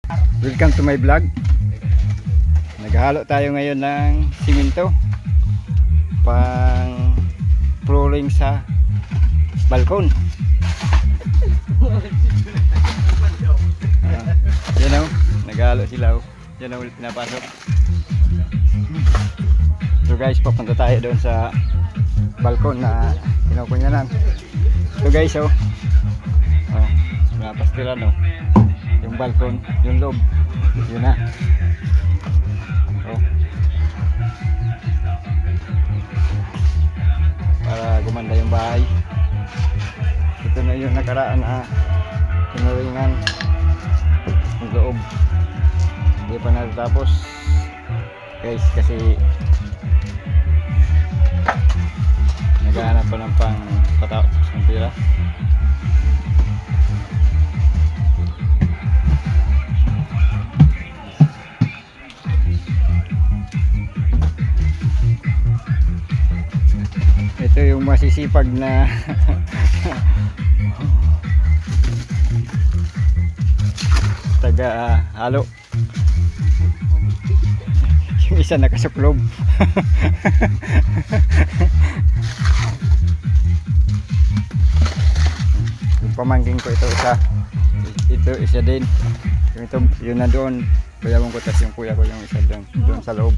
Welcome to my vlog. Naghahalo tayo ngayon ng simento pang flooring sa balkon. Yan o, naghahalo sila o. Yan o, ulit pinapasok. So guys, papunta tayo doon sa balkon na kinukunyanan. So guys o, napastilan o. Yung balkon, yung loob, yun na. Para gumanda yung bahay. Ito na yung nakaraan na kinuringan yung loob. Hindi pa natatapos guys, kasi naghahanap pa ng pang patapos ng pira. Ito yung masisipag na taga halo. Yung isa nakasuklob. Yung pamangking ko ito isa din. Yung ito, yun na doon. Kuya mong ko, tas yung kuya ko yung isa doon sa loob.